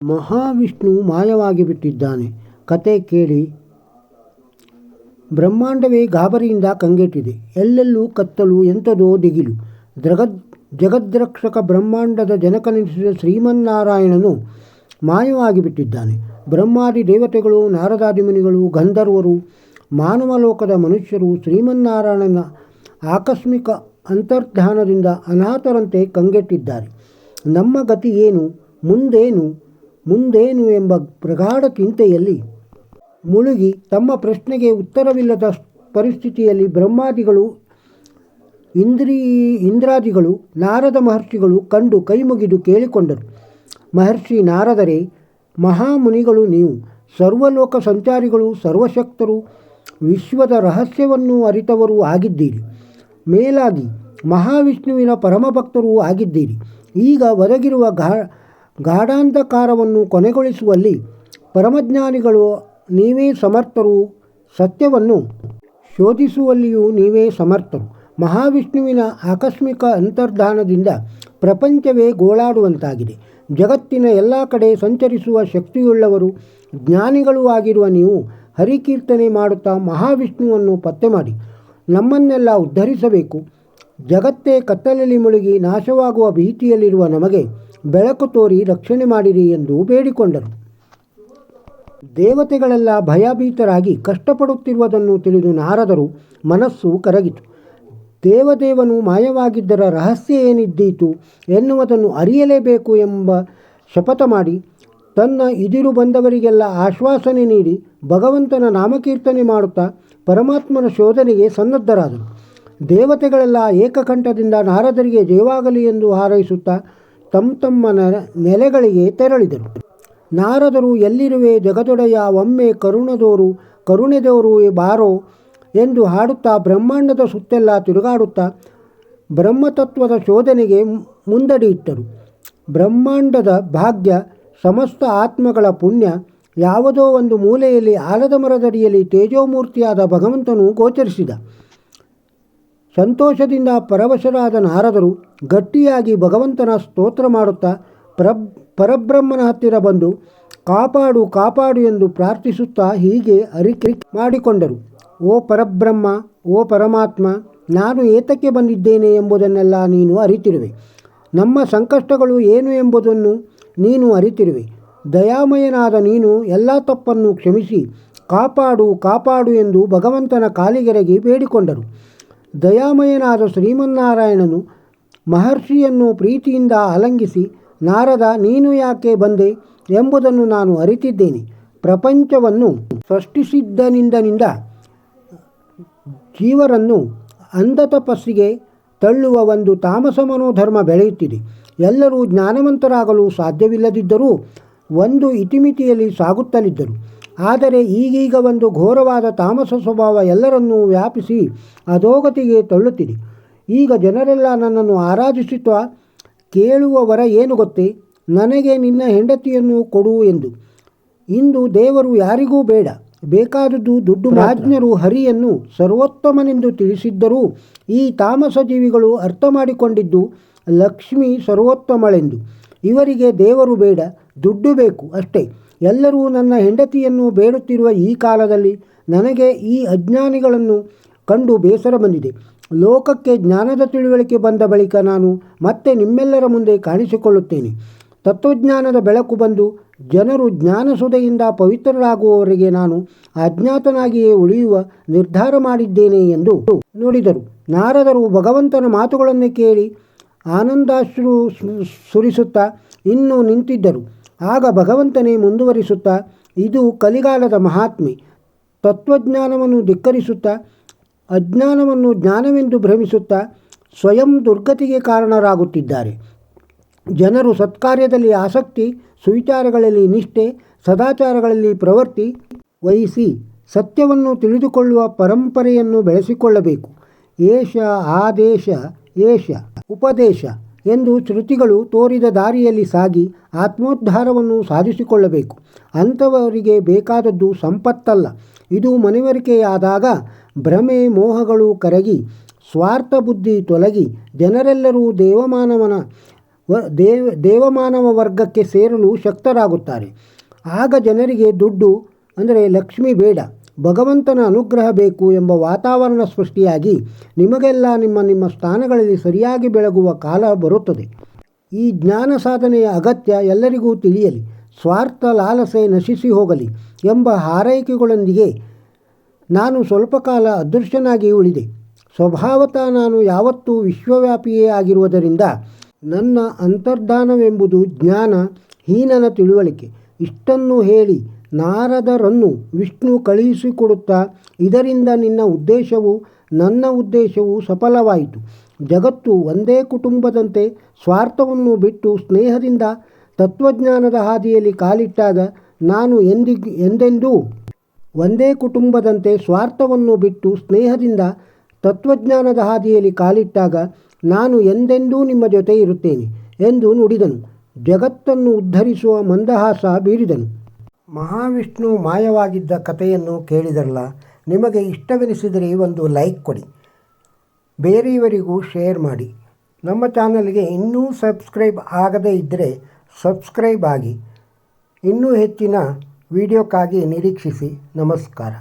ಮಹಾವಿಷ್ಣು ಮಾಯವಾಗಿ ಬಿಟ್ಟಿದ್ದಾನೆ. ಕತೆ ಕೇಳಿ. ಬ್ರಹ್ಮಾಂಡವೇ ಗಾಬರಿಯಿಂದ ಕಂಗೆಟ್ಟಿದೆ. ಎಲ್ಲೆಲ್ಲೂ ಕತ್ತಲು, ಎಂಥದೋ ದಿಗಿಲು. ಜಗದ್ರಕ್ಷಕ ಬ್ರಹ್ಮಾಂಡದ ಜನಕನೆನಿಸಿದ ಶ್ರೀಮನ್ನಾರಾಯಣನು ಮಾಯವಾಗಿ ಬಿಟ್ಟಿದ್ದಾನೆ. ಬ್ರಹ್ಮಾದಿ ದೇವತೆಗಳು, ನಾರದಾದಿ ಮುನಿಗಳು, ಗಂಧರ್ವರು, ಮಾನವ ಲೋಕದ ಮನುಷ್ಯರು ಶ್ರೀಮನ್ನಾರಾಯಣನ ಆಕಸ್ಮಿಕ ಅಂತರ್ಧಾನದಿಂದ ಅನಾಥರಂತೆ ಕಂಗೆಟ್ಟಿದ್ದಾರೆ. ನಮ್ಮ ಗತಿ ಏನು, ಮುಂದೇನು ಎಂಬ ಪ್ರಗಾಢ ಚಿಂತೆಯಲ್ಲಿ ಮುಳುಗಿ ತಮ್ಮ ಪ್ರಶ್ನೆಗೆ ಉತ್ತರವಿಲ್ಲದ ಪರಿಸ್ಥಿತಿಯಲ್ಲಿ ಬ್ರಹ್ಮಾದಿಗಳು, ಇಂದ್ರಾದಿಗಳು, ನಾರದ ಮಹರ್ಷಿಗಳು ಕಂಡು ಕೈಮುಗಿದು ಕೇಳಿಕೊಂಡರು. ಮಹರ್ಷಿ ನಾರದರೇ, ಮಹಾಮುನಿಗಳು ನೀವು, ಸರ್ವಲೋಕ ಸಂಚಾರಿಗಳು, ಸರ್ವಶಕ್ತರು, ವಿಶ್ವದ ರಹಸ್ಯವನ್ನು ಅರಿತವರೂ ಆಗಿದ್ದೀರಿ. ಮೇಲಾಗಿ ಮಹಾವಿಷ್ಣುವಿನ ಪರಮಭಕ್ತರೂ ಆಗಿದ್ದೀರಿ. ಈಗ ಒದಗಿರುವ ಗಾಢಾಂಧಕಾರವನ್ನು ಕೊನೆಗೊಳಿಸುವಲ್ಲಿ ಪರಮಜ್ಞಾನಿಗಳು ನೀವೇ ಸಮರ್ಥರು. ಸತ್ಯವನ್ನು ಶೋಧಿಸುವಲ್ಲಿಯೂ ನೀವೇ ಸಮರ್ಥರು. ಮಹಾವಿಷ್ಣುವಿನ ಆಕಸ್ಮಿಕ ಅಂತರ್ಧಾನದಿಂದ ಪ್ರಪಂಚವೇ ಗೋಳಾಡುವಂತಾಗಿದೆ. ಜಗತ್ತಿನ ಎಲ್ಲ ಕಡೆ ಸಂಚರಿಸುವ ಶಕ್ತಿಯುಳ್ಳವರು, ಜ್ಞಾನಿಗಳೂ ಆಗಿರುವ ನೀವು ಹರಿಕೀರ್ತನೆ ಮಾಡುತ್ತಾ ಮಹಾವಿಷ್ಣುವನ್ನು ಪತ್ತೆ ಮಾಡಿ ನಮ್ಮನ್ನೆಲ್ಲ ಉದ್ಧರಿಸಬೇಕು. ಜಗತ್ತೇ ಕತ್ತಲಲ್ಲಿ ಮುಳುಗಿ ನಾಶವಾಗುವ ಭೀತಿಯಲ್ಲಿರುವ ನಮಗೆ ಬೆಳಕು ತೋರಿ ರಕ್ಷಣೆ ಮಾಡಿರಿ ಎಂದು ಬೇಡಿಕೊಂಡರು. ದೇವತೆಗಳೆಲ್ಲ ಭಯಭೀತರಾಗಿ ಕಷ್ಟಪಡುತ್ತಿರುವುದನ್ನು ತಿಳಿದು ನಾರದರು ಮನಸ್ಸು ಕರಗಿತು. ದೇವದೇವನು ಮಾಯವಾಗಿದ್ದರ ರಹಸ್ಯ ಏನಿದ್ದೀತು ಎನ್ನುವುದನ್ನು ಅರಿಯಲೇಬೇಕು ಎಂಬ ಶಪಥ ಮಾಡಿ ತನ್ನ ಇದಿರು ಬಂದವರಿಗೆಲ್ಲ ಆಶ್ವಾಸನೆ ನೀಡಿ ಭಗವಂತನ ನಾಮಕೀರ್ತನೆ ಮಾಡುತ್ತಾ ಪರಮಾತ್ಮನ ಶೋಧನೆಗೆ ಸನ್ನದ್ಧರಾದರು. ದೇವತೆಗಳೆಲ್ಲ ಏಕಕಂಠದಿಂದ ನಾರದರಿಗೆ ಜಯವಾಗಲಿ ಎಂದು ಹಾರೈಸುತ್ತಾ ತಮ್ಮ ನೆಲೆಗಳಿಗೆ ತೆರಳಿದರು. ನಾರದರು ಎಲ್ಲಿರುವೆ ಜಗದೊಡೆಯ, ಒಮ್ಮೆ ಕರುಣೆದೋರು ಬಾರೋ ಎಂದು ಹಾಡುತ್ತಾ ಬ್ರಹ್ಮಾಂಡದ ಸುತ್ತೆಲ್ಲ ತಿರುಗಾಡುತ್ತಾ ಬ್ರಹ್ಮತತ್ವದ ಶೋಧನೆಗೆ ಮುಂದಡಿಯಿಟ್ಟರು. ಬ್ರಹ್ಮಾಂಡದ ಭಾಗ್ಯ, ಸಮಸ್ತ ಆತ್ಮಗಳ ಪುಣ್ಯ, ಯಾವುದೋ ಒಂದು ಮೂಲೆಯಲ್ಲಿ ಆಲದ ಮರದಡಿಯಲ್ಲಿ ತೇಜೋಮೂರ್ತಿಯಾದ ಭಗವಂತನು ಗೋಚರಿಸಿದ. ಸಂತೋಷದಿಂದ ಪರವಶರಾದ ನಾರದರು ಗಟ್ಟಿಯಾಗಿ ಭಗವಂತನ ಸ್ತೋತ್ರ ಮಾಡುತ್ತಾ ಪರಬ್ರಹ್ಮನ ಹತ್ತಿರ ಬಂದು ಕಾಪಾಡು ಎಂದು ಪ್ರಾರ್ಥಿಸುತ್ತಾ ಹೀಗೆ ಅರಿಕೆ ಮಾಡಿಕೊಂಡರು. ಓ ಪರಬ್ರಹ್ಮ, ಓ ಪರಮಾತ್ಮ, ನಾನು ಏತಕ್ಕೆ ಬಂದಿದ್ದೇನೆ ಎಂಬುದನ್ನೆಲ್ಲ ನೀನು ಅರಿತಿರುವೆ. ನಮ್ಮ ಸಂಕಷ್ಟಗಳು ಏನು ಎಂಬುದನ್ನು ನೀನು ಅರಿತಿರುವೆ. ದಯಾಮಯನಾದ ನೀನು ಎಲ್ಲ ತಪ್ಪನ್ನು ಕ್ಷಮಿಸಿ ಕಾಪಾಡು ಎಂದು ಭಗವಂತನ ಕಾಲಿಗೆರಗಿ ಬೇಡಿಕೊಂಡರು. ದಯಾಮಯನಾದ ಶ್ರೀಮನ್ನಾರಾಯಣನು ಮಹರ್ಷಿಯನ್ನು ಪ್ರೀತಿಯಿಂದ ಆಲಂಗಿಸಿ, ನಾರದ, ನೀನು ಯಾಕೆ ಬಂದೆ ಎಂಬುದನ್ನು ನಾನು ಅರಿತಿದ್ದೇನೆ. ಪ್ರಪಂಚವನ್ನು ಸೃಷ್ಟಿಸಿದ್ದನಿಂದ ಜೀವರನ್ನು ಅಂಧತಪಸ್ಸಿಗೆ ತಳ್ಳುವ ಒಂದು ತಾಮಸ ಮನೋಧರ್ಮ ಬೆಳೆಯುತ್ತಿದೆ. ಎಲ್ಲರೂ ಜ್ಞಾನವಂತರಾಗಲು ಸಾಧ್ಯವಿಲ್ಲದಿದ್ದರೂ ಒಂದು ಇತಿಮಿತಿಯಲ್ಲಿ ಸಾಗುತ್ತಲಿದ್ದರು. ಆದರೆ ಈಗೀಗ ಒಂದು ಘೋರವಾದ ತಾಮಸ ಸ್ವಭಾವ ಎಲ್ಲರನ್ನೂ ವ್ಯಾಪಿಸಿ ಅಧೋಗತಿಗೆ ತಳ್ಳುತ್ತಿದೆ. ಈಗ ಜನರೆಲ್ಲ ನನ್ನನ್ನು ಆರಾಧಿಸುತ್ತಾ ಕೇಳುವ ವರ ಏನು ಗೊತ್ತೇ? ನನಗೆ ನಿನ್ನ ಹೆಂಡತಿಯನ್ನು ಕೊಡು ಎಂದು. ಇಂದು ದೇವರು ಯಾರಿಗೂ ಬೇಡ, ಬೇಕಾದದ್ದು ದುಡ್ಡು. ರಾಜ್ಞರು ಹರಿಯನ್ನು ಸರ್ವೋತ್ತಮನೆಂದು ತಿಳಿಸಿದ್ದರೂ ಈ ತಾಮಸ ಜೀವಿಗಳು ಅರ್ಥ ಮಾಡಿಕೊಂಡಿದ್ದು ಲಕ್ಷ್ಮಿ ಸರ್ವೋತ್ತಮಳೆಂದು. ಇವರಿಗೆ ದೇವರು ಬೇಡ, ದುಡ್ಡು ಬೇಕು ಅಷ್ಟೇ. ಎಲ್ಲರೂ ನನ್ನ ಹೆಂಡತಿಯನ್ನು ಬೇಡುತ್ತಿರುವ ಈ ಕಾಲದಲ್ಲಿ ನನಗೆ ಈ ಅಜ್ಞಾನಿಗಳನ್ನು ಕಂಡು ಬೇಸರ ಬಂದಿದೆ. ಲೋಕಕ್ಕೆ ಜ್ಞಾನದ ತಿಳುವಳಿಕೆ ಬಂದ ಬಳಿಕ ನಾನು ಮತ್ತೆ ನಿಮ್ಮೆಲ್ಲರ ಮುಂದೆ ಕಾಣಿಸಿಕೊಳ್ಳುತ್ತೇನೆ. ತತ್ವಜ್ಞಾನದ ಬೆಳಕು ಬಂದು ಜನರು ಜ್ಞಾನಸುಧೆಯಿಂದ ಪವಿತ್ರರಾಗುವವರೆಗೆ ನಾನು ಅಜ್ಞಾತನಾಗಿಯೇ ಉಳಿಯುವ ನಿರ್ಧಾರ ಮಾಡಿದ್ದೇನೆ ಎಂದು ನುಡಿದರು. ನಾರದರು ಭಗವಂತನ ಮಾತುಗಳನ್ನು ಕೇಳಿ ಆನಂದಾಶ್ರು ಸುರಿಸುತ್ತಾ ಇನ್ನೂ ನಿಂತಿದ್ದರು. ಆಗ ಭಗವಂತನೇ ಮುಂದುವರಿಸುತ್ತಾ, ಇದು ಕಲಿಗಾಲದ ಮಹಾತ್ಮೆ. ತತ್ವಜ್ಞಾನವನ್ನು ಧಿಕ್ಕರಿಸುತ್ತಾ ಅಜ್ಞಾನವನ್ನು ಜ್ಞಾನವೆಂದು ಭ್ರಮಿಸುತ್ತಾ ಸ್ವಯಂ ದುರ್ಗತಿಗೆ ಕಾರಣರಾಗುತ್ತಿದ್ದಾರೆ. ಜನರು ಸತ್ಕಾರ್ಯದಲ್ಲಿ ಆಸಕ್ತಿ, ಸುವಿಚಾರಗಳಲ್ಲಿ ನಿಷ್ಠೆ, ಸದಾಚಾರಗಳಲ್ಲಿ ಪ್ರವೃತ್ತಿ ವಹಿಸಿ ಸತ್ಯವನ್ನು ತಿಳಿದುಕೊಳ್ಳುವ ಪರಂಪರೆಯನ್ನು ಬೆಳೆಸಿಕೊಳ್ಳಬೇಕು. ಏಷ ಆದೇಶ ಏಷ ಉಪದೇಶ ಎಂದು ಶ್ರುತಿಗಳು ತೋರಿದ ದಾರಿಯಲ್ಲಿ ಸಾಗಿ ಆತ್ಮೋದ್ಧಾರವನ್ನು ಸಾಧಿಸಿಕೊಳ್ಳಬೇಕು. ಅಂಥವರಿಗೆ ಬೇಕಾದದ್ದು ಸಂಪತ್ತಲ್ಲ. ಇದು ಮನವರಿಕೆಯಾದಾಗ ಭ್ರಮೆ ಮೋಹಗಳು ಕರಗಿ ಸ್ವಾರ್ಥ ಬುದ್ಧಿ ತೊಲಗಿ ಜನರೆಲ್ಲರೂ ದೇವಮಾನವನ ದೇವಮಾನವ ವರ್ಗಕ್ಕೆ ಸೇರಲು ಶಕ್ತರಾಗುತ್ತಾರೆ. ಆಗ ಜನರಿಗೆ ದುಡ್ಡು ಅಂದರೆ ಲಕ್ಷ್ಮಿ ಬೇಡ, ಭಗವಂತನ ಅನುಗ್ರಹ ಬೇಕು ಎಂಬ ವಾತಾವರಣ ಸೃಷ್ಟಿಯಾಗಿ ನಿಮಗೆಲ್ಲ ನಿಮ್ಮ ಸ್ಥಾನಗಳಲ್ಲಿ ಸರಿಯಾಗಿ ಬೆಳಗುವ ಕಾಲ ಬರುತ್ತದೆ. ಈ ಜ್ಞಾನ ಸಾಧನೆಯ ಅಗತ್ಯ ಎಲ್ಲರಿಗೂ ತಿಳಿಯಲಿ, ಸ್ವಾರ್ಥ ಲಾಲಸೆ ನಶಿಸಿ ಹೋಗಲಿ ಎಂಬ ಹಾರೈಕೆಗಳೊಂದಿಗೆ ನಾನು ಸ್ವಲ್ಪ ಕಾಲ ಅದೃಶ್ಯನಾಗಿ ಉಳಿದೆ. ಸ್ವಭಾವತಃ ನಾನು ಯಾವತ್ತೂ ವಿಶ್ವವ್ಯಾಪಿಯೇ ಆಗಿರುವುದರಿಂದ ನನ್ನ ಅಂತರ್ಧಾನವೆಂಬುದು ಜ್ಞಾನ ಹೀನನ ತಿಳುವಳಿಕೆ. ಇಷ್ಟನ್ನು ಹೇಳಿ ನಾರದರನ್ನು ವಿಷ್ಣು ಕಳುಹಿಸಿಕೊಡುತ್ತಾ, ಇದರಿಂದ ನಿನ್ನ ಉದ್ದೇಶವು ನನ್ನ ಉದ್ದೇಶವು ಸಫಲವಾಯಿತು. ಜಗತ್ತು ಒಂದೇ ಕುಟುಂಬದಂತೆ ಸ್ವಾರ್ಥವನ್ನು ಬಿಟ್ಟು ಸ್ನೇಹದಿಂದ ತತ್ವಜ್ಞಾನದ ಹಾದಿಯಲ್ಲಿ ಕಾಲಿಟ್ಟಾಗ ನಾನು ಎಂದೆಂದೂ ಒಂದೇ ಕುಟುಂಬದಂತೆ ಸ್ವಾರ್ಥವನ್ನು ಬಿಟ್ಟು ಸ್ನೇಹದಿಂದ ತತ್ವಜ್ಞಾನದ ಹಾದಿಯಲ್ಲಿ ಕಾಲಿಟ್ಟಾಗ ನಾನು ಎಂದೆಂದೂ ನಿಮ್ಮ ಜೊತೆ ಇರುತ್ತೇನೆ ಎಂದು ನುಡಿದನು. ಜಗತ್ತನ್ನು ಉದ್ಧರಿಸುವ ಮಂದಹಾಸ ಬೀರಿದನು. ಮಹಾವಿಷ್ಣು ಮಾಯವಾಗಿದ್ದ ಕಥೆಯನ್ನು ಕೇಳಿದರಲ್ಲ, ನಿಮಗೆ ಇಷ್ಟವೆನಿಸಿದರೆ ಒಂದು ಲೈಕ್ ಕೊಡಿ, ಬೇರೆಯವರಿಗೂ ಶೇರ್ ಮಾಡಿ. ನಮ್ಮ ಚಾನಲ್ಗೆ ಇನ್ನೂ ಸಬ್ಸ್ಕ್ರೈಬ್ ಆಗದೇ ಇದ್ದರೆ ಸಬ್ಸ್ಕ್ರೈಬ್ ಆಗಿ. ಇನ್ನೂ ಹೆಚ್ಚಿನ ವಿಡಿಯೋಕ್ಕಾಗಿ ನಿರೀಕ್ಷಿಸಿ. ನಮಸ್ಕಾರ.